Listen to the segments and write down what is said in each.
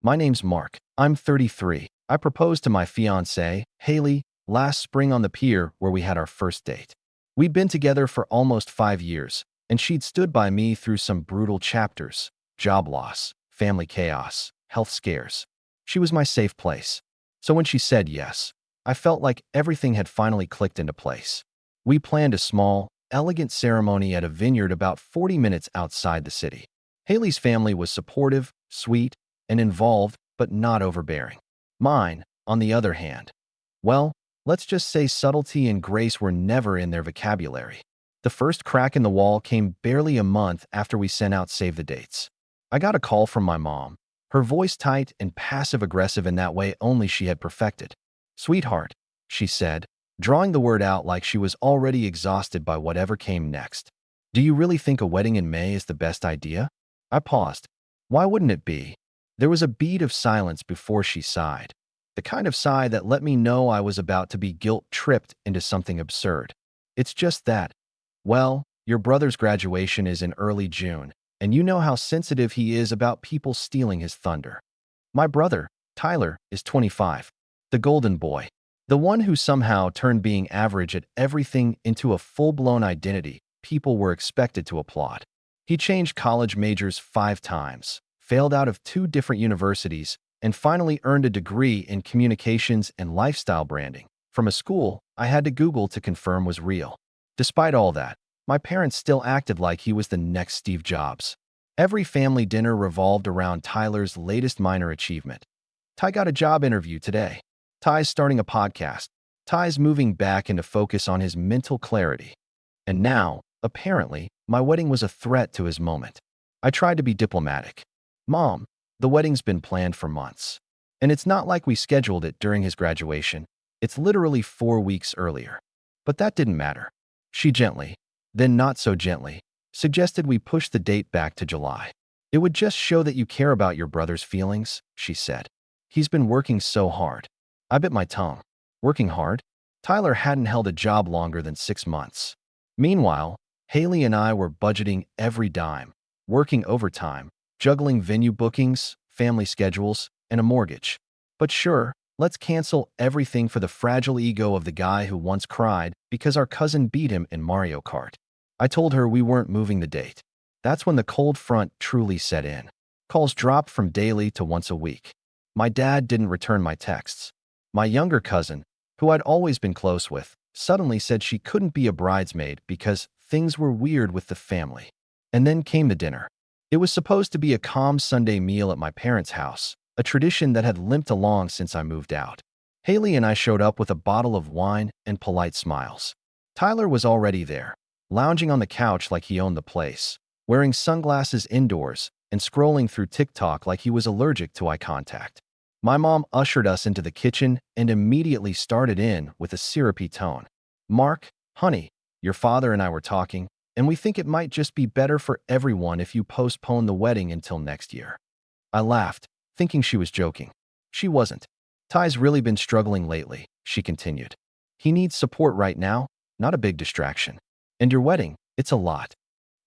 My name's Mark. I'm 33. I proposed to my fiancée, Haley, last spring on the pier where we had our first date. We'd been together for almost 5 years, and she'd stood by me through some brutal chapters: job loss, family chaos, health scares. She was my safe place. So when she said yes, I felt like everything had finally clicked into place. We planned a small, elegant ceremony at a vineyard about 40 minutes outside the city. Haley's family was supportive, sweet, and involved, but not overbearing. Mine, on the other hand, well, let's just say subtlety and grace were never in their vocabulary. The first crack in the wall came barely a month after we sent out save the dates. I got a call from my mom, her voice tight and passive-aggressive in that way only she had perfected. "Sweetheart," she said, drawing the word out like she was already exhausted by whatever came next. "Do you really think a wedding in May is the best idea?" I paused. Why wouldn't it be? There was a beat of silence before she sighed, the kind of sigh that let me know I was about to be guilt-tripped into something absurd. "It's just that, well, your brother's graduation is in early June, and you know how sensitive he is about people stealing his thunder. My brother, Tyler, is 25, the golden boy, the one who somehow turned being average at everything into a full-blown identity people were expected to applaud. He changed college majors 5 times, failed out of 2 different universities, and finally earned a degree in communications and lifestyle branding from a school I had to Google to confirm was real. Despite all that, my parents still acted like he was the next Steve Jobs. Every family dinner revolved around Tyler's latest minor achievement. Ty got a job interview today. Ty's starting a podcast. Ty's moving back into focus on his mental clarity. And now, apparently, my wedding was a threat to his moment. I tried to be diplomatic. "Mom, the wedding's been planned for months. And it's not like we scheduled it during his graduation. It's literally 4 weeks earlier." But that didn't matter. She gently, then not so gently, suggested we push the date back to July. "It would just show that you care about your brother's feelings," she said. "He's been working so hard." I bit my tongue. Working hard? Tyler hadn't held a job longer than 6 months. Meanwhile, Haley and I were budgeting every dime, working overtime, juggling venue bookings, family schedules, and a mortgage. But sure, let's cancel everything for the fragile ego of the guy who once cried because our cousin beat him in Mario Kart. I told her we weren't moving the date. That's when the cold front truly set in. Calls dropped from daily to once a week. My dad didn't return my texts. My younger cousin, who I'd always been close with, suddenly said she couldn't be a bridesmaid because things were weird with the family. And then came the dinner. It was supposed to be a calm Sunday meal at my parents' house, a tradition that had limped along since I moved out. Haley and I showed up with a bottle of wine and polite smiles. Tyler was already there, lounging on the couch like he owned the place, wearing sunglasses indoors and scrolling through TikTok like he was allergic to eye contact. My mom ushered us into the kitchen and immediately started in with a syrupy tone. "Mark, honey, your father and I were talking, and we think it might just be better for everyone if you postpone the wedding until next year." I laughed, thinking she was joking. She wasn't. "Ty's really been struggling lately," she continued. "He needs support right now, not a big distraction. And your wedding, it's a lot."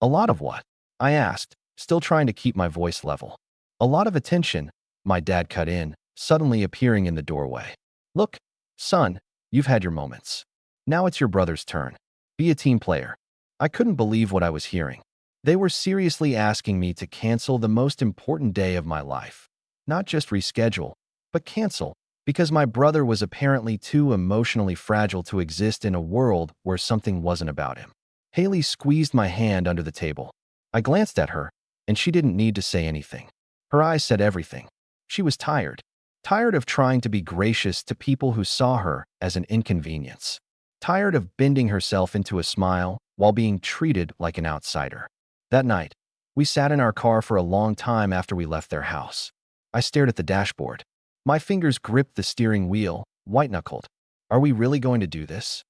"A lot of what?" I asked, still trying to keep my voice level. "A lot of attention," my dad cut in, suddenly appearing in the doorway. "Look, son, you've had your moments. Now it's your brother's turn. Be a team player." I couldn't believe what I was hearing. They were seriously asking me to cancel the most important day of my life. Not just reschedule, but cancel, because my brother was apparently too emotionally fragile to exist in a world where something wasn't about him. Haley squeezed my hand under the table. I glanced at her, and she didn't need to say anything. Her eyes said everything. She was tired. Tired of trying to be gracious to people who saw her as an inconvenience. Tired of bending herself into a smile while being treated like an outsider. That night, we sat in our car for a long time after we left their house. I stared at the dashboard. My fingers gripped the steering wheel, white-knuckled. "Are we really going to do this?"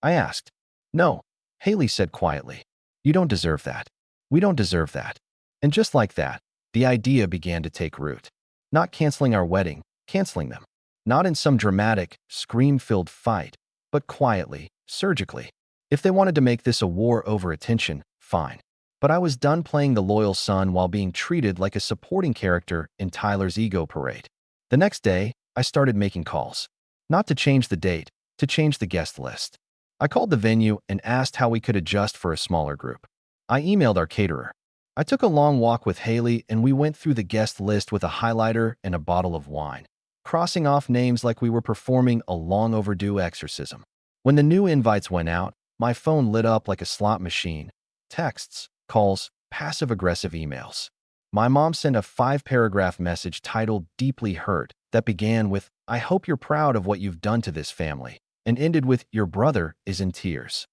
I asked. "No," Haley said quietly. "You don't deserve that. We don't deserve that." And just like that, the idea began to take root. Not canceling our wedding, canceling them. Not in some dramatic, scream-filled fight, but quietly, surgically. If they wanted to make this a war over attention, fine. But I was done playing the loyal son while being treated like a supporting character in Tyler's ego parade. The next day, I started making calls. Not to change the date, to change the guest list. I called the venue and asked how we could adjust for a smaller group. I emailed our caterer. I took a long walk with Haley and we went through the guest list with a highlighter and a bottle of wine, crossing off names like we were performing a long overdue exorcism. When the new invites went out, my phone lit up like a slot machine. Texts, calls, passive-aggressive emails. My mom sent a 5-paragraph message titled Deeply Hurt that began with, "I hope you're proud of what you've done to this family," and ended with, "Your brother is in tears."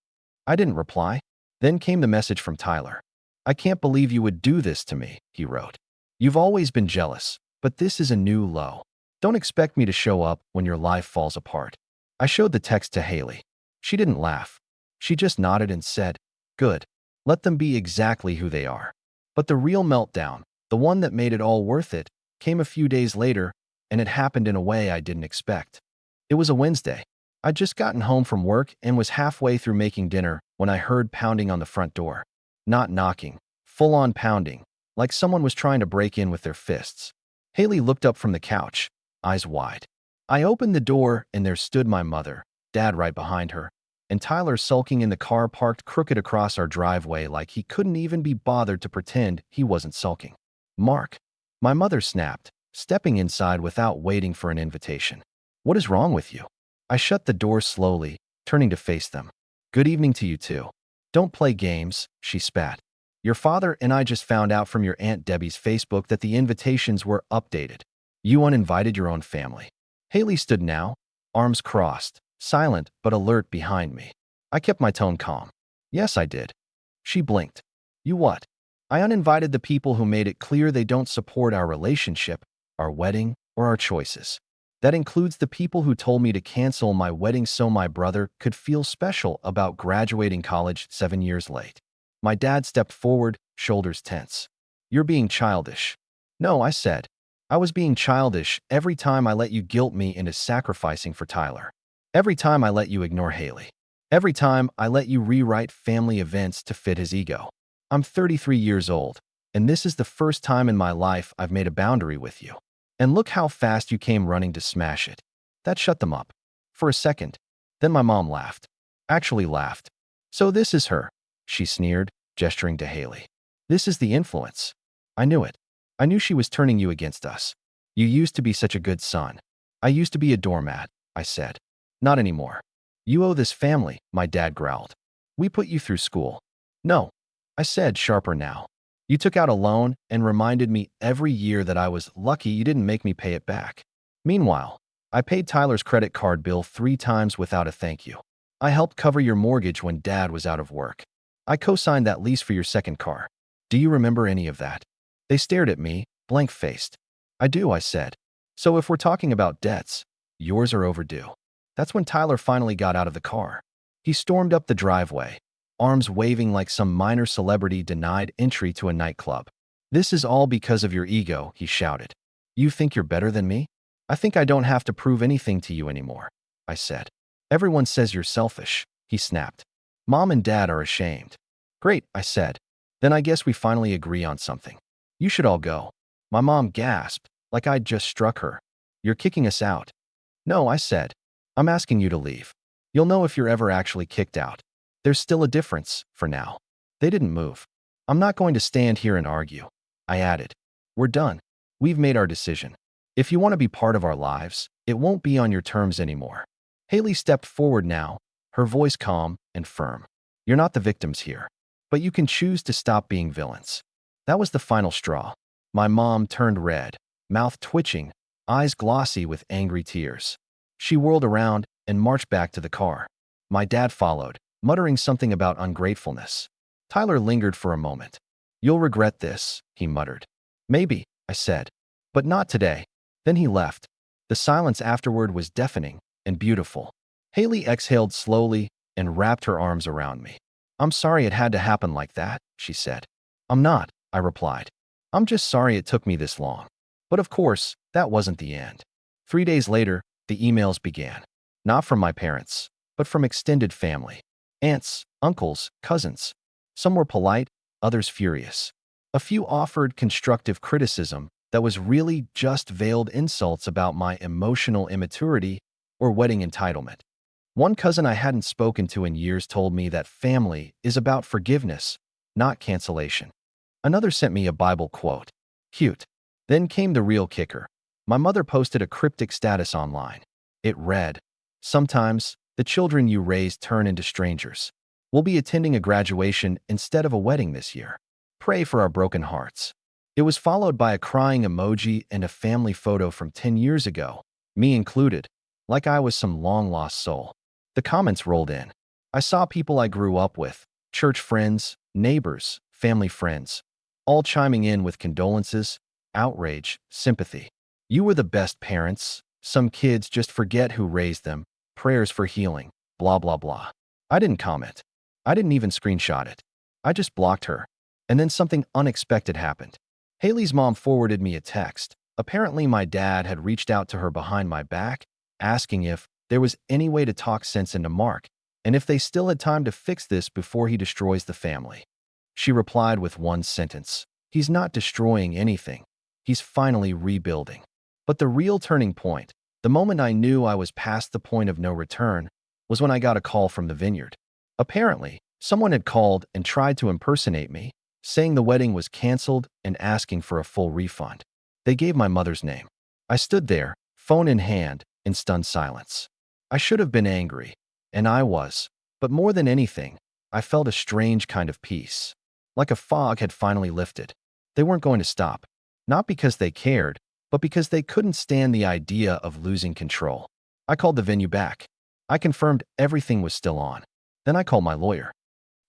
I didn't reply. Then came the message from Tyler. "I can't believe you would do this to me," he wrote. "You've always been jealous, but this is a new low. Don't expect me to show up when your life falls apart." I showed the text to Haley. She didn't laugh. She just nodded and said, "Good. Let them be exactly who they are." But the real meltdown, the one that made it all worth it, came a few days later, and it happened in a way I didn't expect. It was a Wednesday. I'd just gotten home from work and was halfway through making dinner when I heard pounding on the front door. Not knocking, full-on pounding, like someone was trying to break in with their fists. Haley looked up from the couch, eyes wide. I opened the door and there stood my mother, Dad right behind her, and Tyler sulking in the car parked crooked across our driveway like he couldn't even be bothered to pretend he wasn't sulking. "Mark," my mother snapped, stepping inside without waiting for an invitation. "What is wrong with you?" I shut the door slowly, turning to face them. "Good evening to you too. Don't play games," she spat. "Your father and I just found out from your Aunt Debbie's Facebook that the invitations were updated. You uninvited your own family." Haley stood now, arms crossed, silent but alert behind me. I kept my tone calm. "Yes, I did." She blinked. "You what?" "I uninvited the people who made it clear they don't support our relationship, our wedding, or our choices. That includes the people who told me to cancel my wedding so my brother could feel special about graduating college 7 years late." My dad stepped forward, shoulders tense. "You're being childish." "No," I said. "I was being childish every time I let you guilt me into sacrificing for Tyler. Every time I let you ignore Haley. Every time I let you rewrite family events to fit his ego. I'm 33 years old, and this is the first time in my life I've made a boundary with you. And look how fast you came running to smash it." That shut them up. For a second. Then my mom laughed. Actually laughed. "So this is her," she sneered, gesturing to Haley. "This is the influence." I knew it. I knew she was turning you against us. "You used to be such a good son." "I used to be a doormat," I said. "Not anymore." "You owe this family," my dad growled. "We put you through school." "No," I said, sharper now. "You took out a loan and reminded me every year that I was lucky you didn't make me pay it back. Meanwhile, I paid Tyler's credit card bill 3 times without a thank you. I helped cover your mortgage when Dad was out of work. I co-signed that lease for your second car. Do you remember any of that?" They stared at me, blank-faced. "I do," I said. "So if we're talking about debts, yours are overdue." That's when Tyler finally got out of the car. He stormed up the driveway, arms waving like some minor celebrity denied entry to a nightclub. "This is all because of your ego," he shouted. "You think you're better than me? I think I don't have to prove anything to you anymore," I said. "Everyone says you're selfish," he snapped. "Mom and Dad are ashamed." "Great," I said. "Then I guess we finally agree on something. You should all go." My mom gasped, like I'd just struck her. "You're kicking us out." "No," I said. "I'm asking you to leave. You'll know if you're ever actually kicked out. There's still a difference, for now." They didn't move. "I'm not going to stand here and argue," I added. "We're done. We've made our decision. If you want to be part of our lives, it won't be on your terms anymore." Haley stepped forward now, her voice calm and firm. "You're not the victims here, but you can choose to stop being villains." That was the final straw. My mom turned red, mouth twitching, eyes glossy with angry tears. She whirled around and marched back to the car. My dad followed, muttering something about ungratefulness. Tyler lingered for a moment. "You'll regret this," he muttered. "Maybe," I said, "but not today." Then he left. The silence afterward was deafening and beautiful. Haley exhaled slowly and wrapped her arms around me. "I'm sorry it had to happen like that," she said. "I'm not," I replied. "I'm just sorry it took me this long." But of course, that wasn't the end. 3 days later, the emails began. Not from my parents, but from extended family. Aunts, uncles, cousins. Some were polite, others furious. A few offered constructive criticism that was really just veiled insults about my emotional immaturity or wedding entitlement. One cousin I hadn't spoken to in years told me that family is about forgiveness, not cancellation. Another sent me a Bible quote. Cute. Then came the real kicker. My mother posted a cryptic status online. It read, "Sometimes, the children you raise turn into strangers. We'll be attending a graduation instead of a wedding this year. Pray for our broken hearts." It was followed by a crying emoji and a family photo from 10 years ago, me included, like I was some long-lost soul. The comments rolled in. I saw people I grew up with, church friends, neighbors, family friends, all chiming in with condolences, outrage, sympathy. "You were the best parents. Some kids just forget who raised them. Prayers for healing. Blah, blah, blah." I didn't comment. I didn't even screenshot it. I just blocked her. And then something unexpected happened. Haley's mom forwarded me a text. Apparently, my dad had reached out to her behind my back, asking if there was any way to talk sense into Mark, and if they still had time to fix this before he destroys the family. She replied with one sentence. "He's not destroying anything. He's finally rebuilding." But the real turning point, the moment I knew I was past the point of no return, was when I got a call from the vineyard. Apparently, someone had called and tried to impersonate me, saying the wedding was canceled and asking for a full refund. They gave my mother's name. I stood there, phone in hand, in stunned silence. I should have been angry, and I was, but more than anything, I felt a strange kind of peace. Like a fog had finally lifted. They weren't going to stop, not because they cared, but because they couldn't stand the idea of losing control. I called the venue back. I confirmed everything was still on. Then I called my lawyer.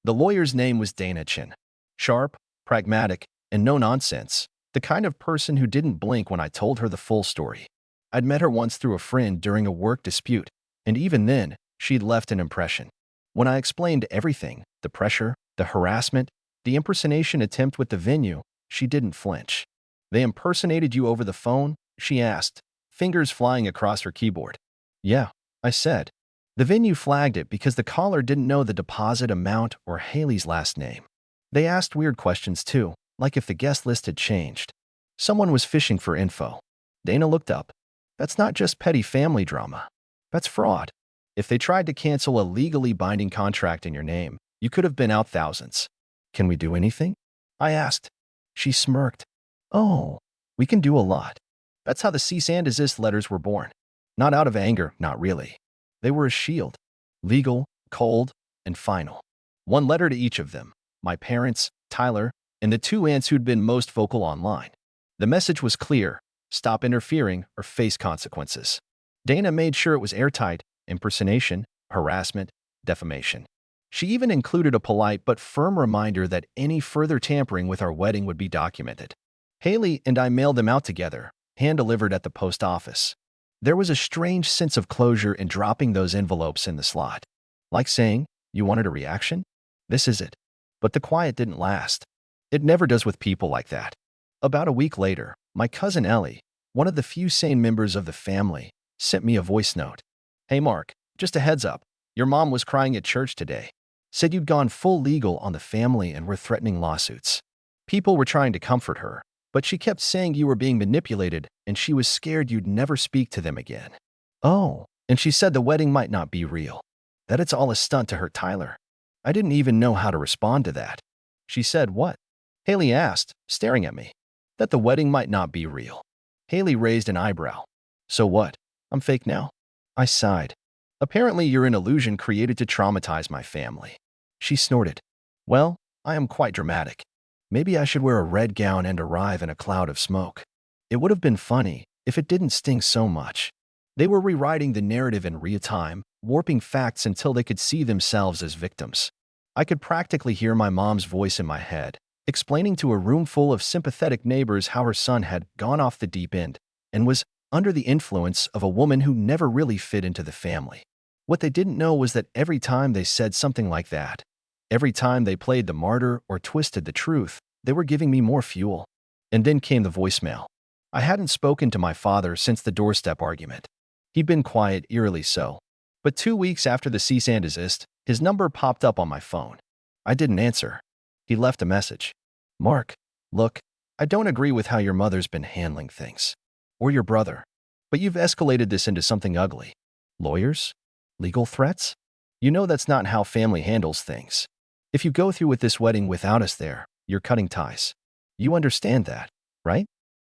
The lawyer's name was Dana Chin. Sharp, pragmatic, and no nonsense. The kind of person who didn't blink when I told her the full story. I'd met her once through a friend during a work dispute, and even then, she'd left an impression. When I explained everything, the pressure, the harassment, the impersonation attempt with the venue, she didn't flinch. "They impersonated you over the phone?" she asked, fingers flying across her keyboard. "Yeah," I said. The venue flagged it because the caller didn't know the deposit amount or Haley's last name. They asked weird questions too, like if the guest list had changed. Someone was fishing for info. Dana looked up. "That's not just petty family drama. That's fraud. If they tried to cancel a legally binding contract in your name, you could have been out thousands." "Can we do anything?" I asked. She smirked. "Oh, we can do a lot." That's how the cease and desist letters were born. Not out of anger, not really. They were a shield. Legal, cold, and final. One letter to each of them. My parents, Tyler, and the two aunts who'd been most vocal online. The message was clear. Stop interfering or face consequences. Dana made sure it was airtight: impersonation, harassment, defamation. She even included a polite but firm reminder that any further tampering with our wedding would be documented. Haley and I mailed them out together, hand-delivered at the post office. There was a strange sense of closure in dropping those envelopes in the slot. Like saying, "You wanted a reaction? This is it." But the quiet didn't last. It never does with people like that. About a week later, my cousin Ellie, one of the few sane members of the family, sent me a voice note. "Hey Mark, just a heads up. Your mom was crying at church today. Said you'd gone full legal on the family and were threatening lawsuits. People were trying to comfort her, but she kept saying you were being manipulated and she was scared you'd never speak to them again. Oh, and she said the wedding might not be real. That it's all a stunt to hurt Tyler." I didn't even know how to respond to that. She said, "What?" Haley asked, staring at me. "That the wedding might not be real." Haley raised an eyebrow. "So what? I'm fake now?" I sighed. "Apparently you're an illusion created to traumatize my family." She snorted. "Well, I am quite dramatic. Maybe I should wear a red gown and arrive in a cloud of smoke." It would have been funny if it didn't sting so much. They were rewriting the narrative in real time, warping facts until they could see themselves as victims. I could practically hear my mom's voice in my head, explaining to a room full of sympathetic neighbors how her son had gone off the deep end and was under the influence of a woman who never really fit into the family. What they didn't know was that every time they said something like that, every time they played the martyr or twisted the truth, they were giving me more fuel. And then came the voicemail. I hadn't spoken to my father since the doorstep argument. He'd been quiet, eerily so. But 2 weeks after the cease and desist, his number popped up on my phone. I didn't answer. He left a message. Mark, look, I don't agree with how your mother's been handling things. Or your brother. But you've escalated this into something ugly. Lawyers? Legal threats? You know that's not how family handles things. If you go through with this wedding without us there, you're cutting ties. You understand that, right?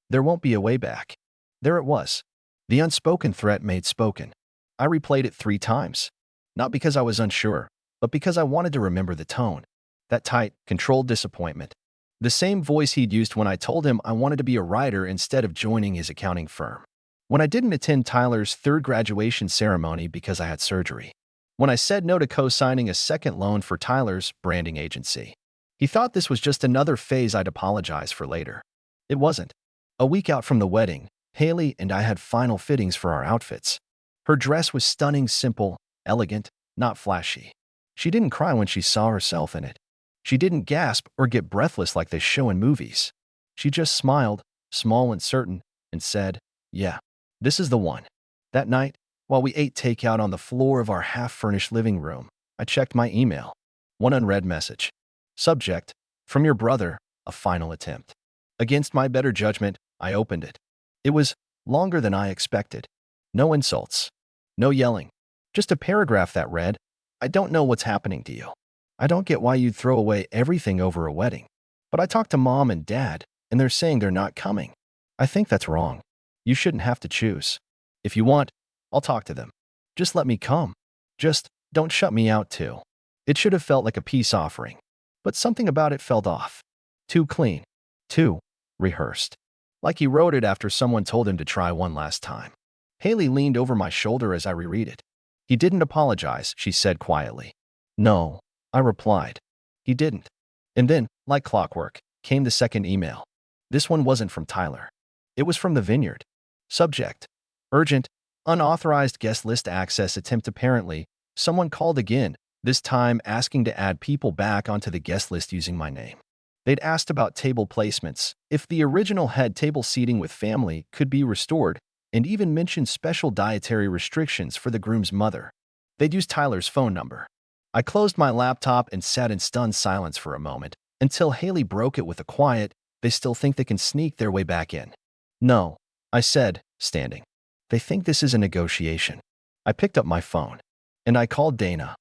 There won't be a way back. There it was. The unspoken threat made spoken. I replayed it 3 times. Not because I was unsure, but because I wanted to remember the tone. That tight, controlled disappointment. The same voice he'd used when I told him I wanted to be a writer instead of joining his accounting firm. When I didn't attend Tyler's 3rd graduation ceremony because I had surgery. When I said no to co-signing a second loan for Tyler's branding agency. He thought this was just another phase I'd apologize for later. It wasn't. A week out from the wedding, Haley and I had final fittings for our outfits. Her dress was stunning, simple, elegant, not flashy. She didn't cry when she saw herself in it. She didn't gasp or get breathless like they show in movies. She just smiled, small and certain, and said, "Yeah, this is the one." That night, while we ate takeout on the floor of our half-furnished living room, I checked my email. One unread message. Subject, from your brother, a final attempt. Against my better judgment, I opened it. It was longer than I expected. No insults. No yelling. Just a paragraph that read, "I don't know what's happening to you. I don't get why you'd throw away everything over a wedding. But I talked to Mom and Dad, and they're saying they're not coming. I think that's wrong. You shouldn't have to choose. If you want, I'll talk to them. Just let me come. Just don't shut me out too." It should have felt like a peace offering. But something about it felt off. Too clean. Too rehearsed. Like he wrote it after someone told him to try one last time. Haley leaned over my shoulder as I reread it. "He didn't apologize," she said quietly. "No," I replied. "He didn't." And then, like clockwork, came the second email. This one wasn't from Tyler. It was from the Vineyard. Subject, urgent, unauthorized guest list access attempt. Apparently, someone called again, this time asking to add people back onto the guest list using my name. They'd asked about table placements, if the original head table seating with family could be restored, and even mentioned special dietary restrictions for the groom's mother. They'd used Tyler's phone number. I closed my laptop and sat in stunned silence for a moment, until Haley broke it with a quiet, "They still think they can sneak their way back in." "No," I said, standing. "They think this is a negotiation." I picked up my phone, and I called Dana.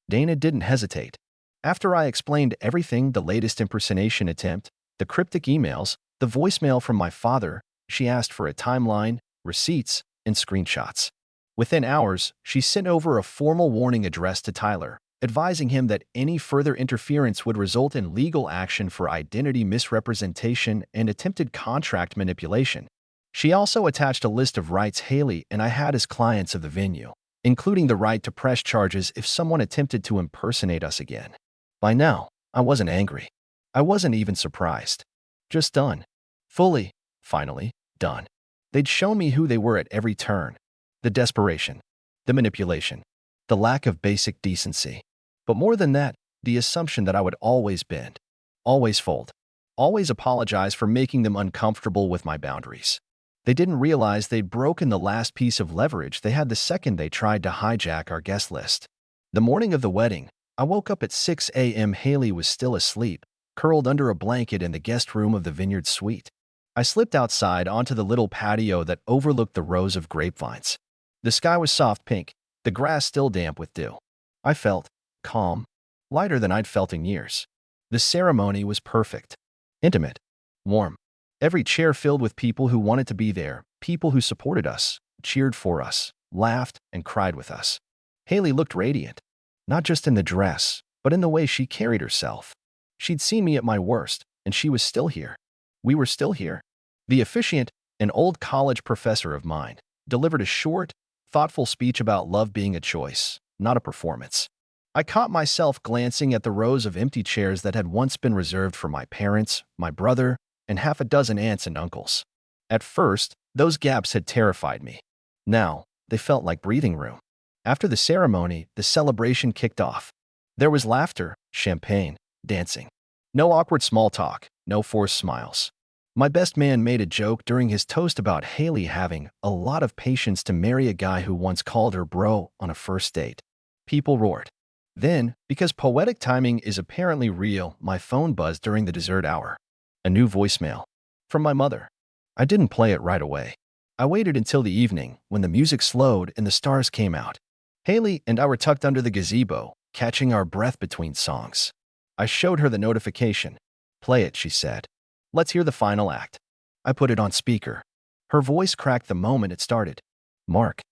Dana didn't hesitate. After I explained everything, the latest impersonation attempt, the cryptic emails, the voicemail from my father, she asked for a timeline, receipts, and screenshots. Within hours, she sent over a formal warning addressed to Tyler, advising him that any further interference would result in legal action for identity misrepresentation and attempted contract manipulation. She also attached a list of rights Haley and I had as clients of the venue, including the right to press charges if someone attempted to impersonate us again. By now, I wasn't angry. I wasn't even surprised. Just done. Fully, finally, done. They'd shown me who they were at every turn. The desperation, the manipulation, the lack of basic decency. But more than that, the assumption that I would always bend, always fold, always apologize for making them uncomfortable with my boundaries. They didn't realize they'd broken the last piece of leverage they had the second they tried to hijack our guest list. The morning of the wedding, I woke up at 6 a.m. Haley was still asleep, curled under a blanket in the guest room of the Vineyard suite. I slipped outside onto the little patio that overlooked the rows of grapevines. The sky was soft pink, the grass still damp with dew. I felt calm, lighter than I'd felt in years. The ceremony was perfect, intimate, warm. Every chair filled with people who wanted to be there, people who supported us, cheered for us, laughed, and cried with us. Haley looked radiant. Not just in the dress, but in the way she carried herself. She'd seen me at my worst, and she was still here. We were still here. The officiant, an old college professor of mine, delivered a short, thoughtful speech about love being a choice, not a performance. I caught myself glancing at the rows of empty chairs that had once been reserved for my parents, my brother, and half a dozen aunts and uncles. At first, those gaps had terrified me. Now, they felt like breathing room. After the ceremony, the celebration kicked off. There was laughter, champagne, dancing. No awkward small talk, no forced smiles. My best man made a joke during his toast about Haley having a lot of patience to marry a guy who once called her bro on a first date. People roared. Then, because poetic timing is apparently real, my phone buzzed during the dessert hour. A new voicemail. From my mother. I didn't play it right away. I waited until the evening, when the music slowed and the stars came out. Haley and I were tucked under the gazebo, catching our breath between songs. I showed her the notification. Play it, she said. Let's hear the final act. I put it on speaker. Her voice cracked the moment it started. Mark,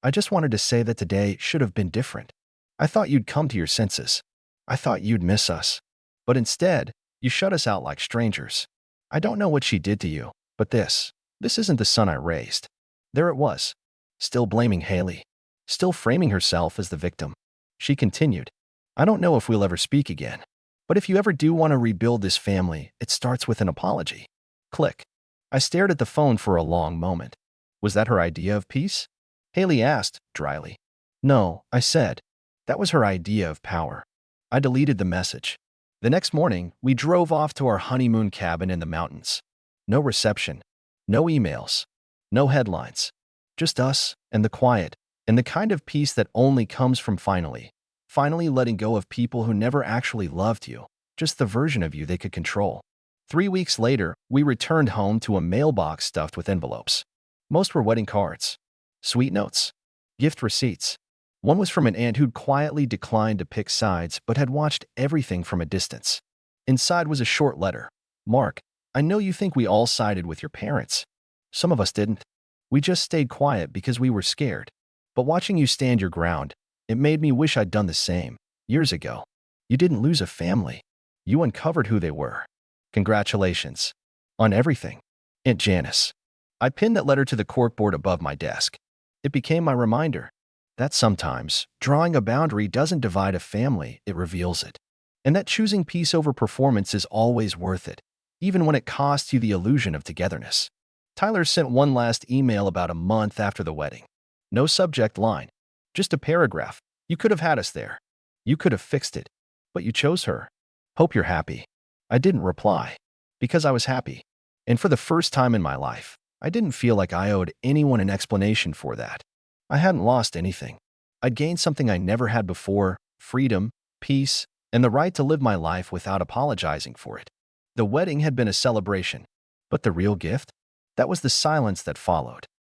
I just wanted to say that today should have been different. I thought you'd come to your senses. I thought you'd miss us. But instead, you shut us out like strangers. I don't know what she did to you, but this isn't the son I raised. There it was, still blaming Haley, still framing herself as the victim. She continued, I don't know if we'll ever speak again, but if you ever do want to rebuild this family, it starts with an apology. Click. I stared at the phone for a long moment. Was that her idea of peace? Haley asked, dryly. No, I said. That was her idea of power. I deleted the message. The next morning, we drove off to our honeymoon cabin in the mountains. No reception, no emails, no headlines. Just us and the quiet, and the kind of peace that only comes from finally letting go of people who never actually loved you, just the version of you they could control. 3 weeks later, we returned home to a mailbox stuffed with envelopes. Most were wedding cards, sweet notes, gift receipts. One was from an aunt who'd quietly declined to pick sides but had watched everything from a distance. Inside was a short letter. Mark, I know you think we all sided with your parents. Some of us didn't. We just stayed quiet because we were scared. But watching you stand your ground, it made me wish I'd done the same. Years ago, you didn't lose a family. You uncovered who they were. Congratulations. On everything. Aunt Janice. I pinned that letter to the corkboard above my desk. It became my reminder that sometimes drawing a boundary doesn't divide a family, it reveals it. And that choosing peace over performance is always worth it, even when it costs you the illusion of togetherness. Tyler sent one last email about a month after the wedding. No subject line, just a paragraph. You could have had us there. You could have fixed it, but you chose her. Hope you're happy. I didn't reply, because I was happy. And for the first time in my life, I didn't feel like I owed anyone an explanation for that. I hadn't lost anything. I'd gained something I never had before: freedom, peace, and the right to live my life without apologizing for it. The wedding had been a celebration, but the real gift? That was the silence that followed.